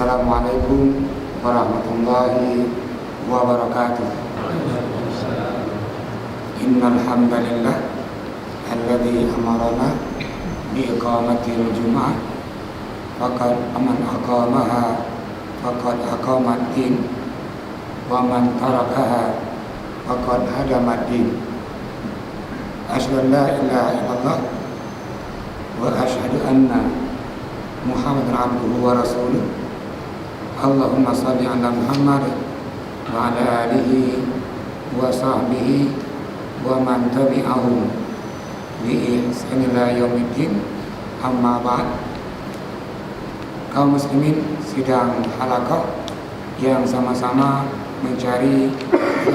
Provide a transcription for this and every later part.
Assalamualaikum warahmatullahi wabarakatuh. Innal hamdalillah alladzi amarna bi iqamatil jumu'ah faqad man aqamaha faqad aqamat din wa man tarakaha faqad hadamat din. Asyhadu an la ilaha illallah wa asyhadu anna Muhammadan abduhu wa rasuluh. Allahumma salli ala Muhammad wa ala alihi wa sahbihi wa man tabi'ahum bi ihsan ila yaumiddin. Amma ba'd. Kaum muslimin sidang halaqah yang sama-sama mencari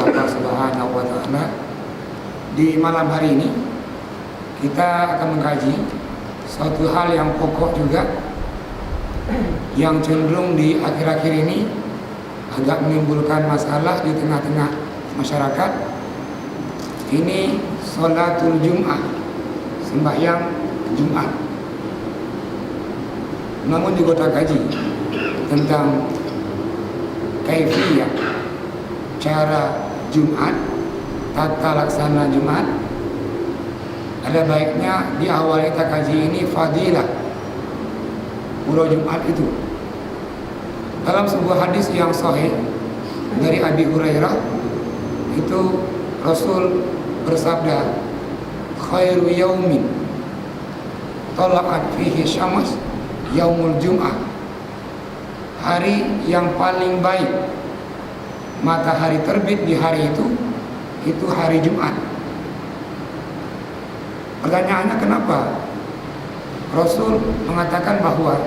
Allah Subhanahu wa taala, di malam hari ini kita akan mengkaji suatu hal yang pokok juga, yang cenderung di akhir-akhir ini agak menimbulkan masalah di tengah-tengah masyarakat. Ini sholatul Jum'ah, sembahyang Jumat. Namun juga kita kaji tentang kaifiyah, cara Jumat, tata laksana Jumat. Ada baiknya di awal kita kaji ini fadilah pulau Jumat itu. Dalam sebuah hadis yang sahih dari Abi Hurairah, itu Rasul bersabda, khairu yaumin tala'at fihi syams yaumul Jum'ah. Hari yang paling baik matahari terbit di hari itu hari Jumat. Pertanyaannya, kenapa Rasul mengatakan bahwa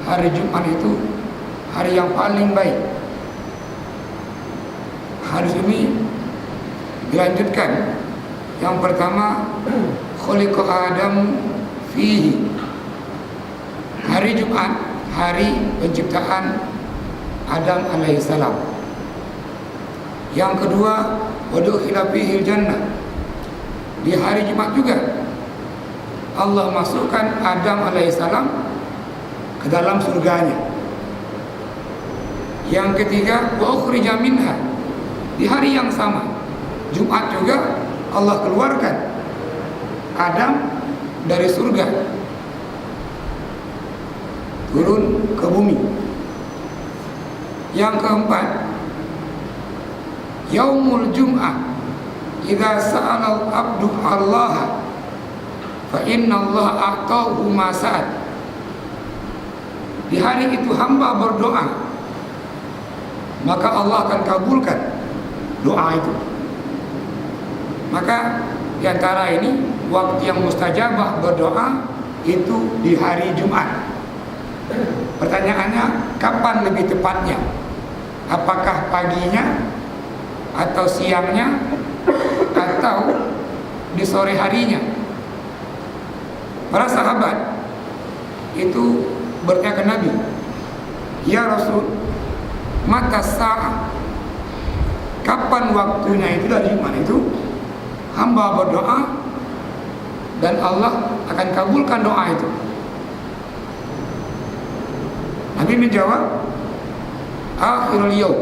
hari Jumat itu hari yang paling baik? Hadis ini dilanjutkan. Yang pertama, khuliqa Adam fihi. Hari Jumat, hari penciptaan Adam alaihissalam. Yang kedua, wadukila fihil jannah. Di hari Jumat juga Allah masukkan Adam alaihissalam ke dalam surganya. Yang ketiga, wa ukhrija minha. Di hari yang sama, Jumat juga, Allah keluarkan Adam dari surga turun ke bumi. Yang keempat, yaumul Jum'ah idza sa'ala al-'abdu Allah fa inna Allah a'tahu ma sa'al. Di hari itu hamba berdoa, maka Allah akan kabulkan doa itu. Maka di antara ini waktu yang mustajabah berdoa itu di hari Jumat. Pertanyaannya, kapan lebih tepatnya? Apakah paginya atau siangnya atau di sore harinya? Para sahabat itu bertanya ke Nabi, ya Rasul, mata sa'ah, kapan waktunya itu dari Jumat itu? Hamba berdoa dan Allah akan kabulkan doa itu. Nabi menjawab, akhirul yaum,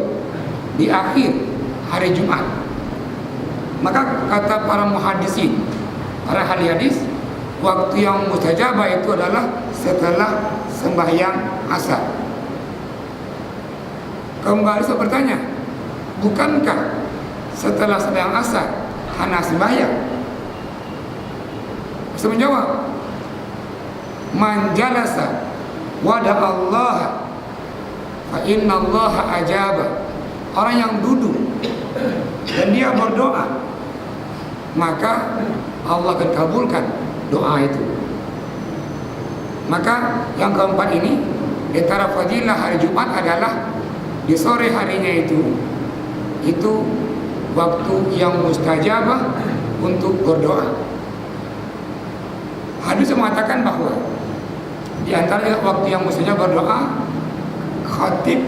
di akhir hari Jumat. Maka kata para muhaddisin, para ahli hadis, waktu yang mustajabah itu adalah setelah sembahyang asar. Kembali saya bertanya, bukankah setelah sembahyang asar hanya sembahyang? Saya menjawab, man jalasa wada Allah fa inna Allah ajaba. Orang yang duduk dan dia berdoa, maka Allah akan kabulkan doa itu. Maka yang keempat ini, di antara fadilah hari Jumat adalah di sore harinya itu waktu yang mustajabah untuk berdoa. Hadis mengatakan bahwa di antara waktu yang mustajabah berdoa, khatib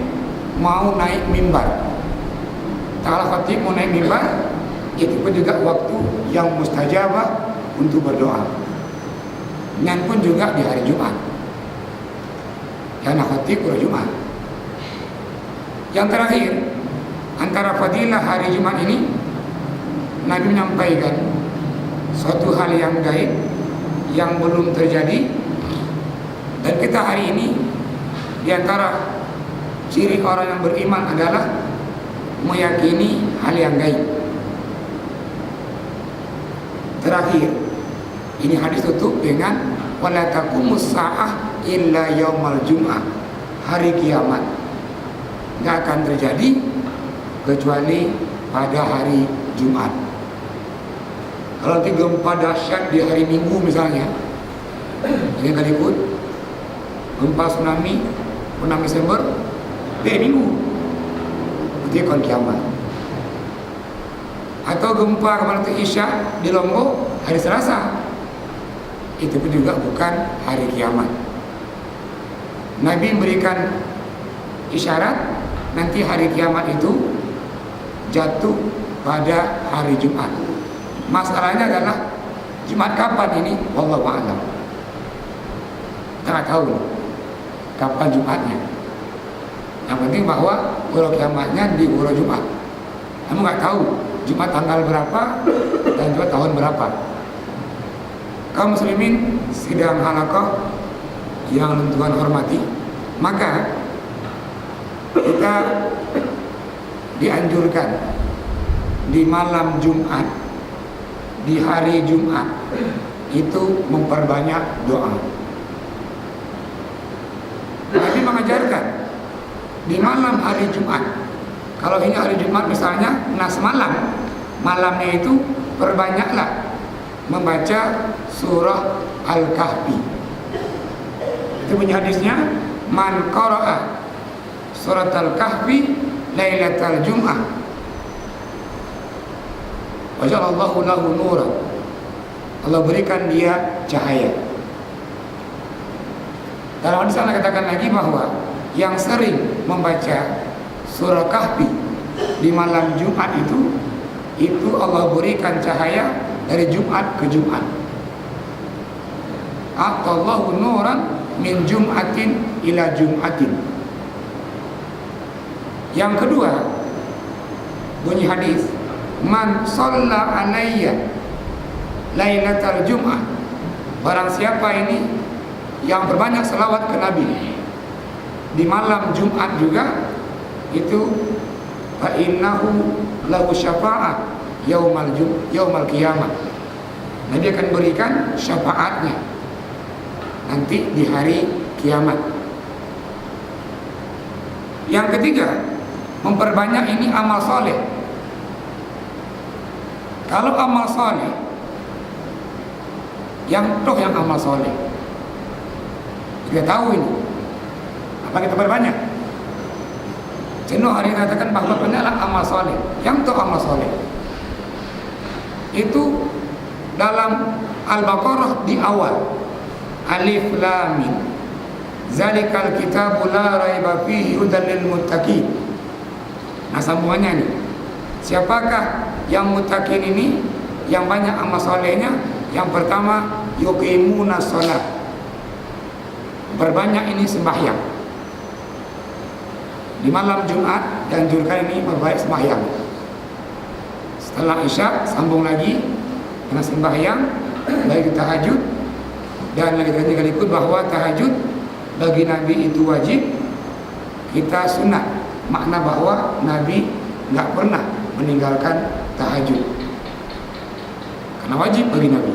mau naik mimbar. Kalau khatib mau naik mimbar, itu pun juga waktu yang mustajabah untuk berdoa. Dan pun juga di hari Jumat. Karena khatib hari Jumat. Yang terakhir, antara fadilah hari Jumat ini, Nabi menyampaikan suatu hal yang gaib yang belum terjadi, dan kita hari ini di antara ciri orang yang beriman adalah meyakini hal yang gaib. Terakhir, ini hadis tutup dengan wala taqumus sa'ah illa yaumal jum'ah. Hari kiamat nggak akan terjadi kecuali pada hari Jumat. Kalau nanti gempa dahsyat di hari Minggu misalnya, ini kali ikut gempa tsunami 6 Desember di Minggu, itu akan kiamat. Atau gempa kemarin Isya di Lombok hari Selasa, itu pun juga bukan hari kiamat. Nabi memberikan isyarat nanti hari kiamat itu jatuh pada hari Jumat. Masalahnya adalah Jumat kapan ini? Wallahu a'lam. Kita nggak tahu kapan Jumatnya. Yang penting bahwa pulau kiamatnya di pulau Jumat. Kamu nggak tahu Jumat tanggal berapa dan juga tahun berapa. Kaum muslimin sidang halaqah yang Tuhan hormati, maka kita dianjurkan di malam Jumat, di hari Jumat itu memperbanyak doa. Nabi mengajarkan di malam hari Jumat, kalau ini hari Jumat misalnya, nah semalam, malamnya itu perbanyaklah membaca surah Al-Kahfi. Itu punya hadisnya, man qara'a surat Al-Kahfi lailatal Jum'ah wajallallahu lahu nuran. Allah berikan dia cahaya. Dalam hadis Allah katakan lagi bahwa yang sering membaca surah Kahfi di malam Jumat itu Allah berikan cahaya dari Jumat ke Jumat. Atallahu nuran min Jum'atin ila Jum'atin. Yang kedua, bunyi hadis, man shalla alayya lailatal Jum'ah. Barang siapa ini yang berbanyak selawat ke Nabi di malam Jumat juga, itu fa innahu lahu syafa'ah yaumal qiyamah. Nabi akan berikan syafaatnya nanti di hari kiamat. Yang ketiga, memperbanyak ini amal soleh. Kalau amal soleh, yang amal soleh, kita tahu ini apa kita perbanyak. Jenuh hari katakan bahwa banyaklah amal soleh. Yang amal soleh itu dalam Al-Baqarah di awal, Alif Lam Mim, zalikal kitabu la raiba fihi hudan lil muttaqin. Nah sambungannya nih, siapakah yang muttaqin ini, yang banyak amal solehnya? Yang pertama, yuqimuna sholat, berbanyak ini sembahyang. Di malam Jumat dianjurkan ini berbaik sembahyang. Setelah Isya sambung lagi dengan sembahyang, baik tahajud, dan lagi ikut bahwa tahajud bagi Nabi itu wajib, kita sunat. Makna bahwa Nabi nggak pernah meninggalkan tahajud karena wajib bagi Nabi.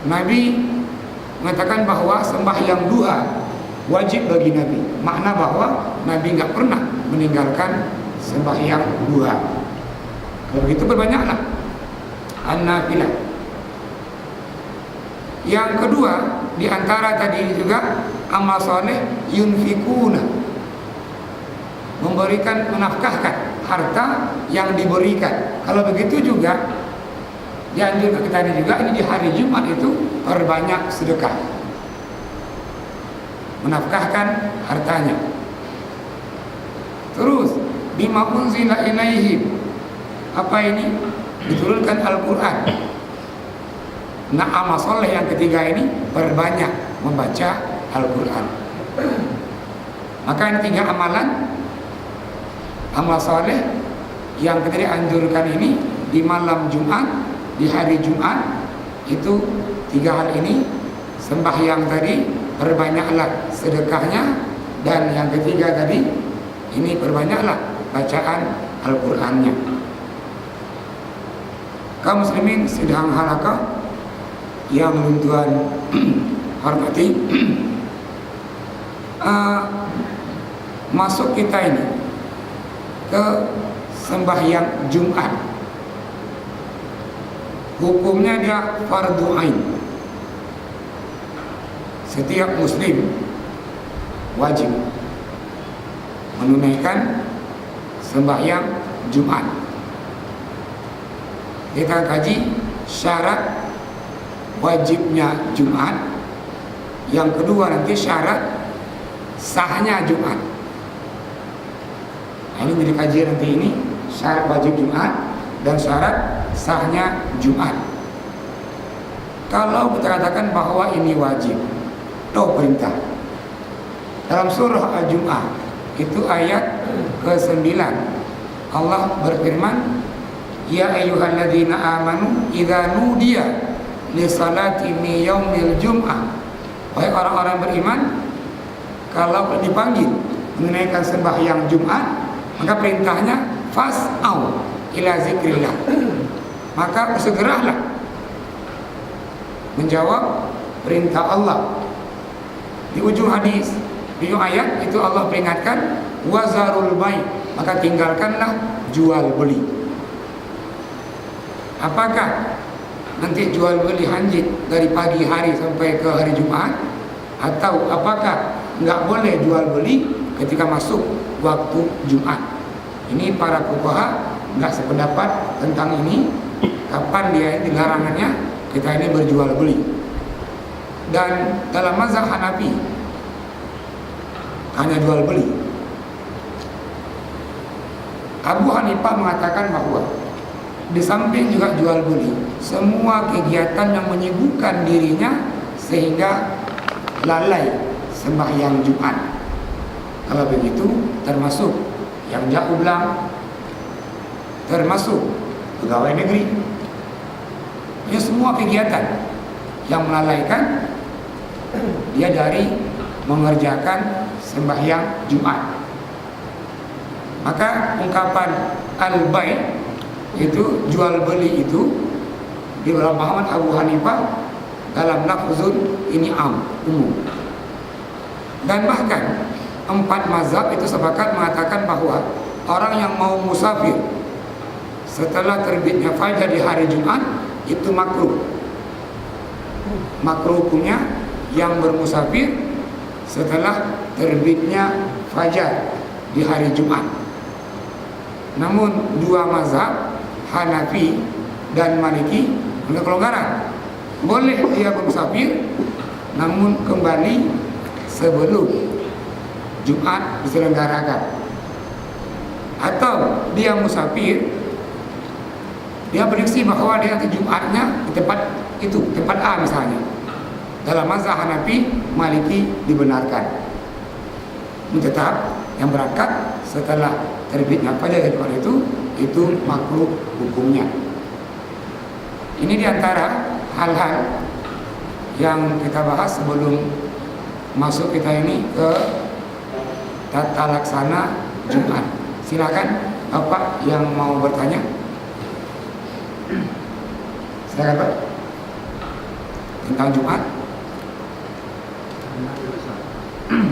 Nabi mengatakan bahwa sembahyang duha wajib bagi Nabi. Makna bahwa Nabi nggak pernah meninggalkan sembahyang duha. Kalau begitu berbanyaklah an-nafilah. Yang kedua, di antara tadi juga amal soleh, yunfikuna, memberikan, menafkahkan harta yang diberikan. Kalau begitu juga dianjurkan kita juga ini di hari Jumat itu perbanyak sedekah, menafkahkan hartanya. Terus bima unzila ilaihim, apa ini? Diturunkan Al-Quran. Nah amal soleh yang ketiga ini perbanyak membaca Al-Quran. Maka ini 3 amalan amal soleh yang kita dianjurkan ini di malam Jumat, di hari Jumat, itu 3 hal ini. Sembahyang tadi, perbanyaklah sedekahnya. Dan yang ketiga tadi, ini perbanyaklah bacaan Al-Qur'annya. Kaum muslimin sidang halaqah yang Tuhan hormati, masuk kita ini ke sembahyang Jumat, hukumnya dia fardu ain. Setiap muslim wajib menunaikan sembahyang Jumat. Kita kaji syarat wajibnya Jumat. Yang kedua nanti syarat sahnya Jumat. Ini jadi kajian nanti ini, syarat wajib Jumat dan syarat sahnya Jumat. Kalau kita katakan bahwa ini wajib, atau perintah, dalam surah Al-Jum'ah itu ayat ke-9 Allah berfirman, ya ayyuhalladzina amanu idza nudiya li salati mi yaumil jum'ah. Wahai orang-orang beriman, kalau dipanggil menunaikan sembahyang Jumat, maka perintahnya fas'au ila zikrillah, maka segeralah menjawab perintah Allah. Di ujung hadis, di ujung ayat itu Allah peringatkan wazarul bai', maka tinggalkanlah jual beli. Apakah nanti jual beli hanjit dari pagi hari sampai ke hari Jumat, atau apakah nggak boleh jual beli ketika masuk waktu Jumat? Ini para fuqaha nggak sependapat tentang ini, kapan dia dilarangannya kita ini berjual beli. Dan dalam mazhab Hanafi hanya jual beli. Abu Hanifah mengatakan bahwa di samping juga jual beli, semua kegiatan yang menyibukkan dirinya sehingga lalai sembahyang Jumat, kalau begitu termasuk yang jakublang, termasuk pegawai negeri. Ini semua kegiatan yang melalaikan dia dari mengerjakan sembahyang Jumat. Maka ungkapan al-bai' itu jual beli itu di dalam pemahaman Abu Hanifah dalam lafzun ini umum. Dan bahkan 4 mazhab itu sepakat mengatakan bahwa orang yang mau musafir setelah terbitnya fajar di hari Jumat itu makruh. Makruh punya yang bermusafir setelah terbitnya fajar di hari Jumat. Namun 2 mazhab Hanafi dan Maliki ada kelonggaran. Boleh dia bermusafir namun kembali sebelum Jumat diselenggarakan. Atau dia musafir, dia prediksi bahwa dia nanti Jumatnya di tempat itu, tempat A misalnya. Dalam mazhab Hanafi, Maliki dibenarkan. Tetap yang berangkat setelah terbitnya fajar di Jumat itu makruh hukumnya. Ini diantara hal-hal yang kita bahas sebelum masuk kita ini ke tata laksana Jumat. Silakan Bapak yang mau bertanya. Silakan Pak. Tentang Jumat.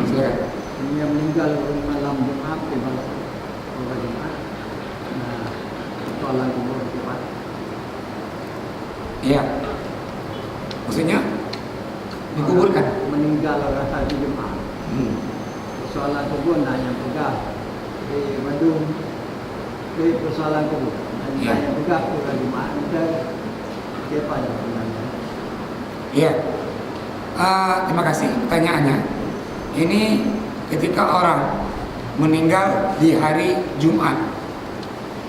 Silakan. Yang meninggal malam Jumat di malam Jumat, soalan kubur Jumat. Iya. Maksudnya dikuburkan. Meninggal hari Jumat. Soalan kubur yang pegang di Bandung, di persoalan kubur. Yang pegang hari Jumat ada siapa yang meninggal? Iya. Terima kasih pertanyaannya. Ini ketika orang meninggal di hari Jumat,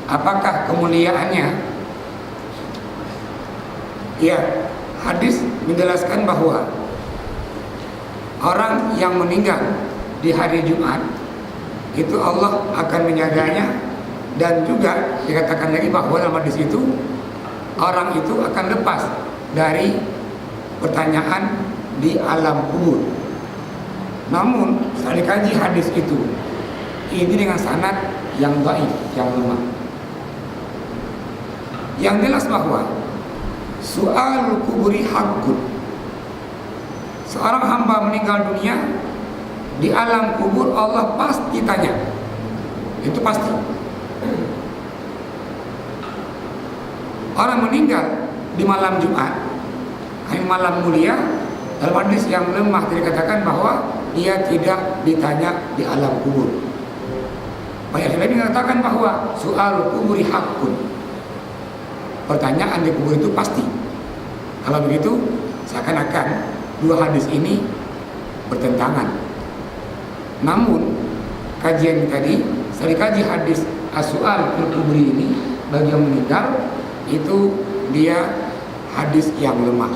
apakah kemuliaannya? Ya, hadis menjelaskan bahwa orang yang meninggal di hari Jumat itu Allah akan menjaganya. Dan juga dikatakan lagi bahwa dalam hadis itu orang itu akan lepas dari pertanyaan di alam kubur. Namun setelah dikaji hadis itu, ini dengan sanad yang dhaif, yang lemah. Yang jelas bahwa soal kuburi hakun. Seorang hamba meninggal dunia, di alam kubur Allah pasti tanya. Itu pasti. Orang meninggal di malam Jumat, hari malam mulia, dalam hadis yang lemah dikatakan bahwa dia tidak ditanya di alam kubur. Banyak yang mengatakan bahwa soal kuburi hakun, pertanyaan di kubur itu pasti. Kalau begitu, seakan-akan dua hadis ini bertentangan. Namun kajian tadi, setelah dikaji hadis as-su'al fil kubri ini bagi yang meninggal, itu dia hadis yang lemah.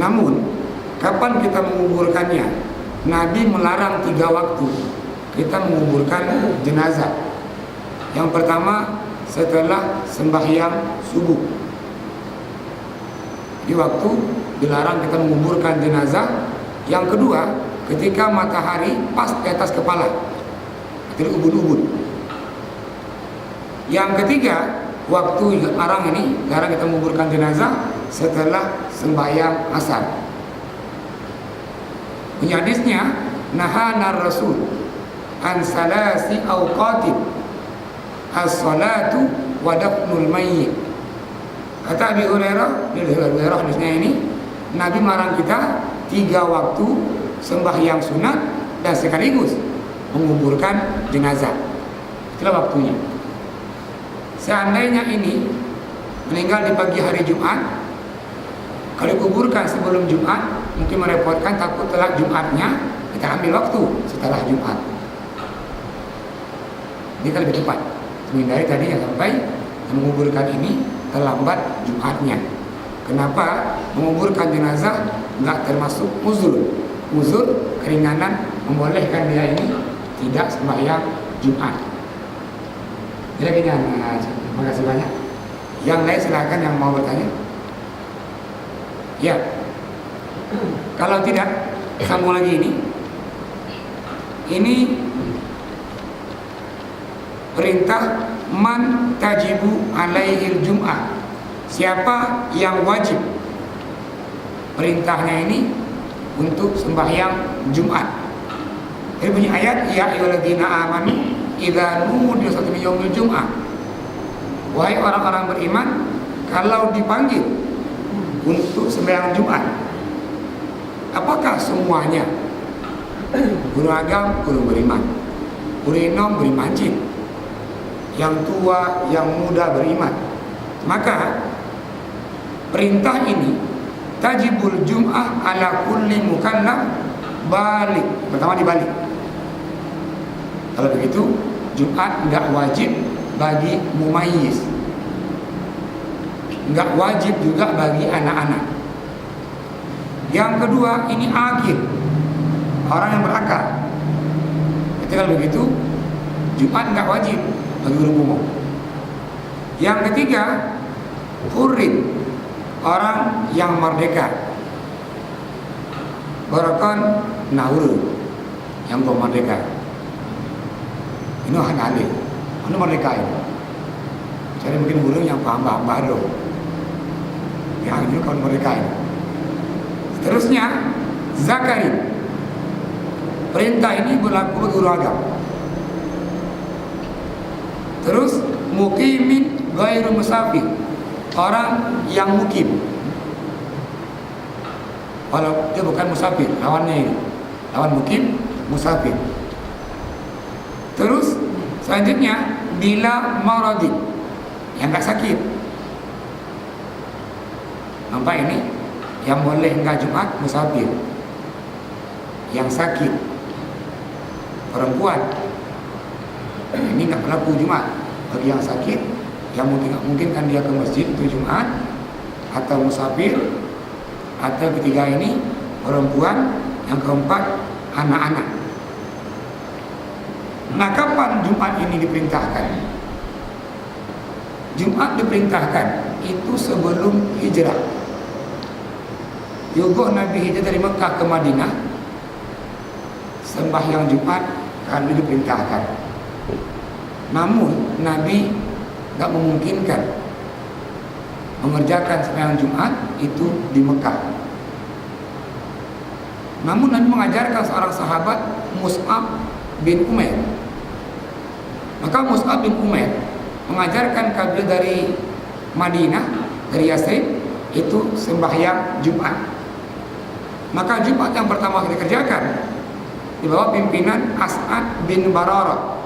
Namun kapan kita menguburkannya? Nabi melarang 3 waktu kita menguburkan jenazah. Yang pertama setelah sembahyang subuh. Di waktu dilarang kita menguburkan jenazah. Yang kedua ketika matahari pas di atas kepala, itu ubun-ubun. Yang ketiga, waktu larang ini, larang kita menguburkan jenazah setelah sembahyang asar. Punya hadisnya, nahana Rasul an salasi awqatin as-salatu wa dafnul mayyit. Kata Abi Hurairah, hadisnya ini, Nabi melarang kita 3 waktu sembahyang sunat dan sekaligus menguburkan jenazah. Itulah waktunya. Seandainya ini meninggal di pagi hari Jumat, kalau dikuburkan sebelum Jumat mungkin merepotkan, takut telat Jumatnya, kita ambil waktu setelah Jumat. Ini kan lebih cepat, menghindari tadi yang sampai menguburkan ini terlambat Jumatnya. Kenapa? Menguburkan jenazah nggak termasuk uzur. Uzur keringanan membolehkan dia ini tidak sembahyang Jumat. Jadi terima kasih banyak. Yang lain silakan yang mau bertanya. Ya. Kalau tidak, sambung lagi ini. Ini perintah man tajibu alaihil jum'ah. Siapa yang wajib? Perintahnya ini untuk sembahyang Jumat. Ini bunyi ayat, ya ayyuhalladzina amanu idza nudiya min yaumil jum'ah. Wahai orang-orang beriman, kalau dipanggil untuk sembahyang Jumat, apakah semuanya? Guru agam, guru beriman, guru inom beriman jin, yang tua, yang muda beriman. Maka perintah ini tajibul jum'ah ala kulli mukallaf balik. Pertama dibalik. Kalau begitu Jumat enggak wajib bagi mumayyiz, enggak wajib juga bagi anak-anak. Yang kedua ini akil, orang yang berakal. Jadi kalau begitu Jumat enggak wajib bagi guru umum. Yang ketiga hurrin, orang yang merdeka. Barakan nauru, yang belum merdeka. Ini hanali, ini merdeka ini. Jadi mungkin guru yang paham baru. Yang ini kan merdeka ini. Seterusnya zakarin. Perintah ini berlaku bagi guru agama. Terus muqimin ghairu musafir, orang yang mukim, walau dia bukan musafir, lawannya ini, lawan mukim, musafir. Terus selanjutnya bila maradin, yang tak sakit. Nampak ini, yang boleh enggak Jumat musafir, yang sakit, perempuan. Ini enggak berlaku Jumat bagi yang sakit, yang mungkin kan dia ke masjid itu Jumat, atau musafir, atau ketiga ini perempuan, yang keempat anak-anak. Nah, kapan Jumat ini diperintahkan? Jumat diperintahkan itu sebelum hijrah. Yogoh Nabi hijrah dari Mekah ke Madinah, sembahyang Jumat kami diperintahkan. Namun Nabi gak memungkinkan mengerjakan sembahyang Jumat itu di Mekah. Namun Nabi mengajarkan seorang sahabat, Mus'ab bin Umair. Maka Mus'ab bin Umair mengajarkan kabilah dari Madinah, dari Yathrib, itu sembahyang Jumat. Maka Jumat yang pertama dikerjakan di bawah pimpinan As'ad bin Bararah,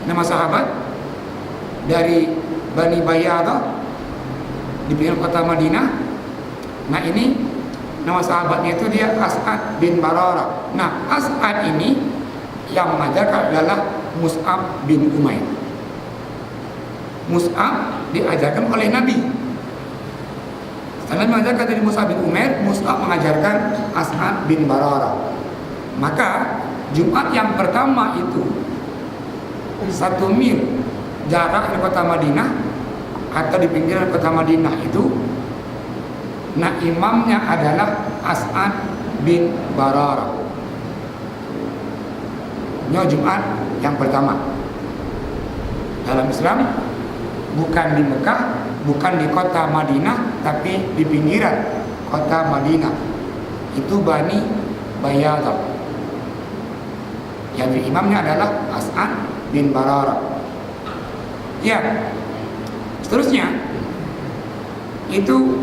nama sahabat dari Bani Bayyadah di pinggir kota Madinah. Nah, ini nama sahabatnya itu dia As'ad bin Bararah. Nah, As'ad ini yang mengajarkan adalah Mus'ab bin Umair. Mus'ab diajarkan oleh Nabi. Setelah mengajarkan dari Mus'ab bin Umair, Mus'ab mengajarkan As'ad bin Bararah. Maka Jumat yang pertama itu 1 mil jarak di kota Madinah atau di pinggiran kota Madinah itu. Nah, imamnya adalah As'ad bin Bararah. Ini Jumat yang pertama. Dalam Islam bukan di Mekah, bukan di kota Madinah, tapi di pinggiran kota Madinah. Itu Bani Bayyadah. Yang imamnya adalah As'ad bin Bararah. Ya, seterusnya itu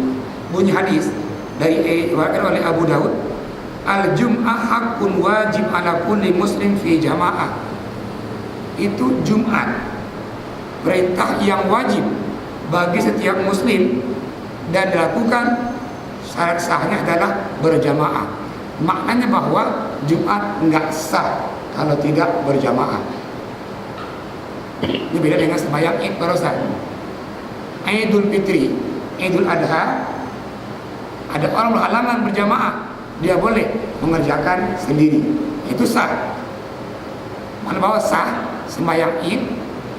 bunyi hadis dari diriwayatkan oleh Abu Daud, al-jum'ah hakun wajib ala kulli muslim fi jamaah. Itu Jumat perintah yang wajib bagi setiap muslim dan dilakukan syarat sahnya adalah berjamaah. Maknanya bahwa Jumat enggak sah kalau tidak berjamaah. Ini beda dengan sembahyang Id barusan. Idul Fitri, Idul Adha, ada orang berhalangan berjamaah, dia boleh mengerjakan sendiri. Itu sah. Mana bahwa sah sembahyang Id,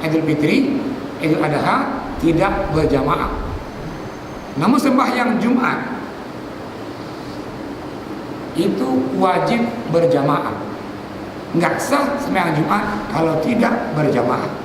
Idul Fitri, Idul Adha tidak berjamaah. Namun sembahyang Jumat itu wajib berjamaah. Enggak sah sembahyang Jumat kalau tidak berjamaah.